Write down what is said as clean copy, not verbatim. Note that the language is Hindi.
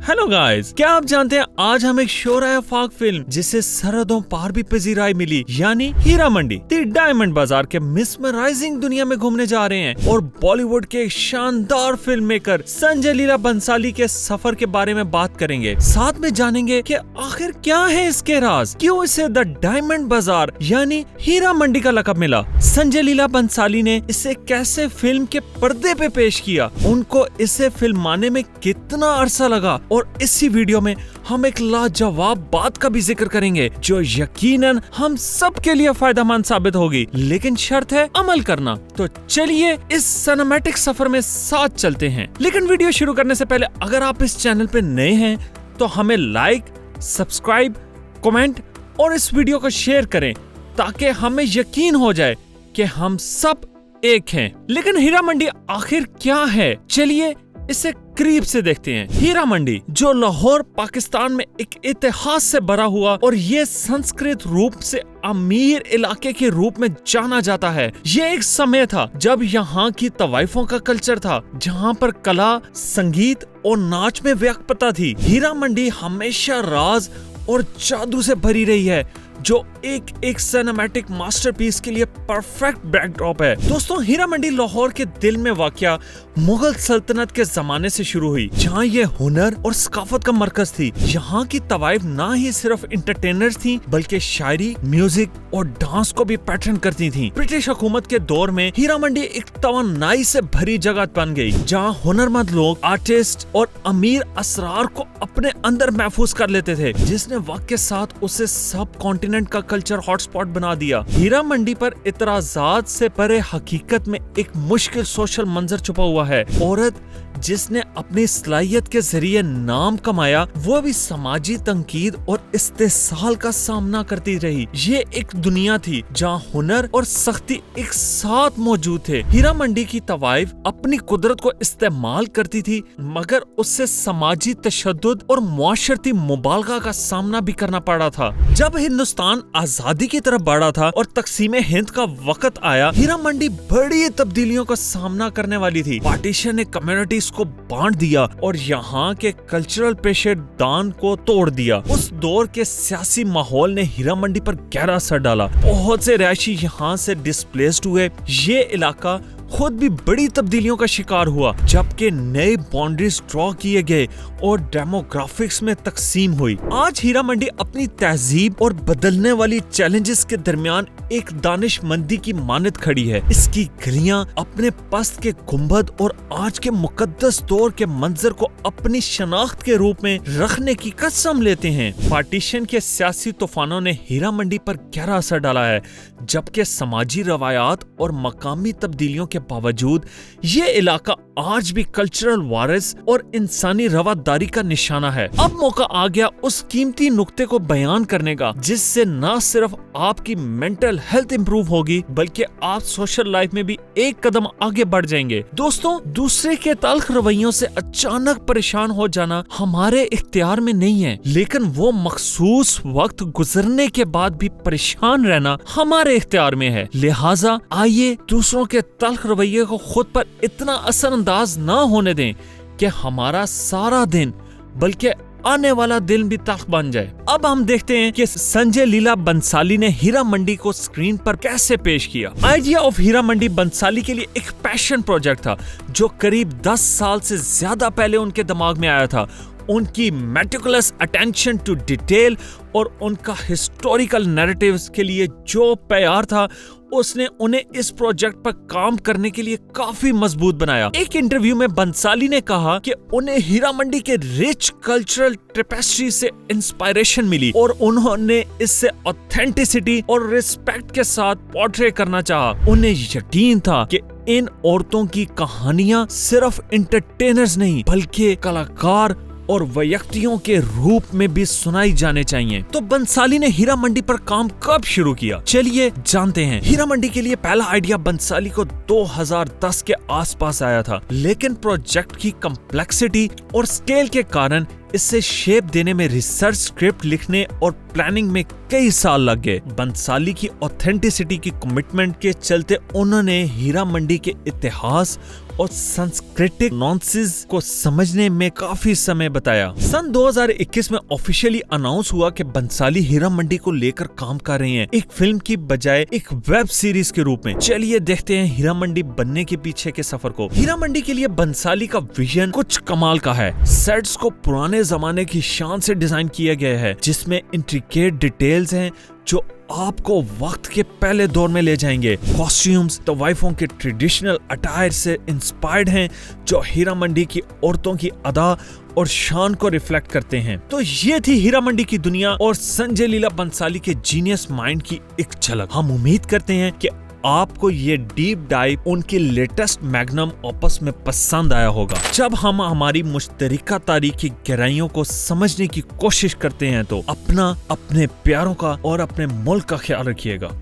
हेलो गाइस, क्या आप जानते हैं आज हम एक शोर फाक फिल्म जिसे सरहदों पार भी पजीराई मिली यानी हीरा मंडी दी डायमंड बाजार के मिसमराइजिंग दुनिया में घूमने जा रहे हैं और बॉलीवुड के एक शानदार फिल्म मेकर संजय लीला बंसाली के सफर के बारे में बात करेंगे। साथ में जानेंगे कि आखिर क्या है इसके राज, क्यों इसे द डायमंड बाजार यानी हीरा मंडी का लक़ब मिला, संजय लीला बंसाली ने इसे कैसे फिल्म के पर्दे पे पेश किया, उनको इसे फिल्माने में कितना अरसा लगा और इसी वीडियो में हम एक लाजवाब बात का भी जिक्र करेंगे जो यकीनन हम सब के लिए फायदेमंद साबित होगी, लेकिन शर्त है अमल करना। तो चलिए इस सिनेमैटिक सफर में साथ चलते हैं। लेकिन वीडियो शुरू करने से पहले अगर आप इस चैनल पे नए हैं तो हमें लाइक, सब्सक्राइब, कमेंट और इस वीडियो को शेयर करें ताकि हमें यकीन हो जाए कि हम सब एक हैं। लेकिन हीरा मंडी आखिर क्या है, चलिए इसे करीब से देखते हैं। हीरा मंडी जो लाहौर पाकिस्तान में एक इतिहास से भरा हुआ और ये संस्कृत रूप से अमीर इलाके के रूप में जाना जाता है। ये एक समय था जब यहाँ की तवाइफों का कल्चर था, जहाँ पर कला, संगीत और नाच में व्यापकता थी। हीरा मंडी हमेशा राज और जादू से भरी रही है जो एक सिनेमैटिक मास्टरपीस के लिए परफेक्ट बैकड्रॉप है। दोस्तों, हीरा मंडी लाहौर के दिल में वाक़या मुगल सल्तनत के जमाने से शुरू हुई, जहाँ ये हुनर और सकाफत का मरकज थी। यहाँ की तवाइफ ना ही सिर्फ इंटरटेनर्स थी बल्कि शायरी, म्यूजिक और डांस को भी पैटर्न करती थी। ब्रिटिश हुकूमत के दौर में हीरा मंडी एक तवानाई से भरी जगह बन गई, जहाँ हुनरमंद लोग, आर्टिस्ट और अमीर असरार को अपने अंदर महफूज कर लेते थे, जिसने वक्त के साथ उसे सब कॉन्टिनेंट का कल्चर हॉटस्पॉट बना दिया। हीरा मंडी पर इतराजात से परे हकीकत में एक मुश्किल सोशल मंजर छुपा हुआ है। औरत जिसने अपनी सलाहियत के जरिए नाम कमाया, वो भी समाजी तंकीद और इस्तेसाल का सामना करती रही। ये एक दुनिया थी जहाँ हुनर और सख्ती एक साथ मौजूद थे। हीरा मंडी की तवाइफ अपनी कुदरत को इस्तेमाल करती थी, मगर उससे समाजी तशद्दुद और मुआशरती मुबालगा का सामना भी करना पड़ा था। जब हिंदुस्तान आजादी की तरफ बढ़ा था और तकसीम हिंद का वक्त आया, हीरा मंडी बड़ी तब्दीलियों का सामना करने वाली थी। पार्टीशन ने कम्युनिटी को बांट दिया और यहाँ के कल्चरल पेशेदान को तोड़ दिया। उस दौर के सियासी माहौल ने हीरा मंडी पर गहरा असर डाला। बहुत से रहायशी यहाँ से डिस्प्लेस्ड हुए। ये इलाका खुद भी बड़ी तब्दीलियों का शिकार हुआ, जबकि नए बाउंड्रीज ड्रॉ किए गए और डेमोग्राफिक्स में तकसीम हुई। आज हीरा मंडी अपनी तहजीब और बदलने वाली चैलेंजेस के दरमियान एक दानिशमंदी की मानद खड़ी है। इसकी गलियां अपने पस्त के गुंबद और आज के मुकद्दस दौर के मंजर को अपनी शनाख्त के रूप में रखने की कसम लेते हैं। पार्टीशन के सियासी तूफानों ने हीरा मंडी पर गहरा असर डाला है, जबकि समाजी रवायात और मकामी तब्दीलियों के बावजूद ये इलाका आज भी कल्चरल वारिस और इंसानी रवादारी का निशाना है। अब मौका आ गया उस कीमती नुक्ते को बयान करने का, जिससे न सिर्फ आपकी मेंटल हेल्थ इंप्रूव होगी बल्कि आप सोशल लाइफ में भी एक कदम आगे बढ़ जाएंगे। दोस्तों, दूसरे के तल्ख रवैयों से अचानक परेशान हो जाना हमारे इख्तियार में नहीं है, लेकिन वो मखसूस वक्त गुजरने के बाद भी परेशान रहना हमारे इख्तियार में है। लिहाजा आइए दूसरों के तल्ख रवैये को खुद पर इतना असरअंदाज ना होने दें कि हमारा सारा दिन बल्कि आने वाला दिन भी तल्ख बन जाए। अब हम देखते हैं कि संजय लीला बंसाली ने हीरा मंडी को स्क्रीन पर कैसे पेश किया। आइडिया ऑफ हीरा मंडी बंसाली के लिए एक पैशन प्रोजेक्ट था जो करीब 10 साल से ज्यादा पहले उनके दिमाग में आया था। उनकी मेटिकुलस अटेंशन टू डिटेल और उनका हिस्टोरिकल नैरेटिव्स के लिए जो प्यार था, उसने उन्हें इस प्रोजेक्ट पर काम करने के लिए काफी मजबूत बनाया। एक इंटरव्यू में बंसाली ने कहा कि उन्हें हीरा मंडी के रिच कल्चरल टेपेस्ट्री से इंस्पायरेशन मिली और उन्होंने इससे ऑथेंटिसिटी और रिस्पेक्ट के साथ पोर्ट्रे करना चाहा। उन्हें यकीन था कि इन औरतों की कहानियां सिर्फ इंटरटेनर्स नहीं बल्कि कलाकार और व्यक्तियों के रूप में भी सुनाई जाने चाहिए। तो बंसाली ने हीरा मंडी पर काम कब शुरू किया, चलिए जानते हैं। हीरा मंडी के लिए पहला आइडिया बंसाली को 2010 के आसपास आया था, लेकिन प्रोजेक्ट की कम्प्लेक्सिटी और स्केल के कारण इससे शेप देने में, रिसर्च, स्क्रिप्ट लिखने और प्लानिंग में कई साल लग गए। बंसाली की ऑथेंटिसिटी की कमिटमेंट के चलते उन्होंने हीरा मंडी के इतिहास और सांस्कृतिक नॉन्सेंस को समझने में काफी समय बताया। सन 2021 में ऑफिशियली अनाउंस हुआ कि बंसाली हीरा मंडी को लेकर काम कर रहे हैं, एक फिल्म की बजाय एक वेब सीरीज के रूप में। चलिए देखते हैं हीरा मंडी बनने के पीछे के सफर को। हीरा मंडी के लिए बंसाली का विजन कुछ कमाल का है। सेट्स को पुराने जमाने की शान से डिजाइन किया गया है, जिसमें इंट्रिकेट डिटेल्स हैं जो आपको वक्त के पहले दौर में ले जाएंगे। कॉस्ट्यूम्स तवाइफों के ट्रेडिशनल अटायर से इंस्पायर्ड हैं, जो हीरा मंडी की औरतों की अदा और शान को रिफ्लेक्ट करते हैं। तो ये थी हीरा मंडी की दुनिया और संजय लीला बंसाली के जीनियस माइंड की एक झलक। हम उम्मीद करते हैं कि आपको ये डीप डाइव उनके लेटेस्ट मैग्नम ओपस में पसंद आया होगा। जब हम हमारी मुश्तरका तारीख की गहराइयों को समझने की कोशिश करते हैं तो अपना, अपने प्यारों का और अपने मुल्क का ख्याल रखिएगा।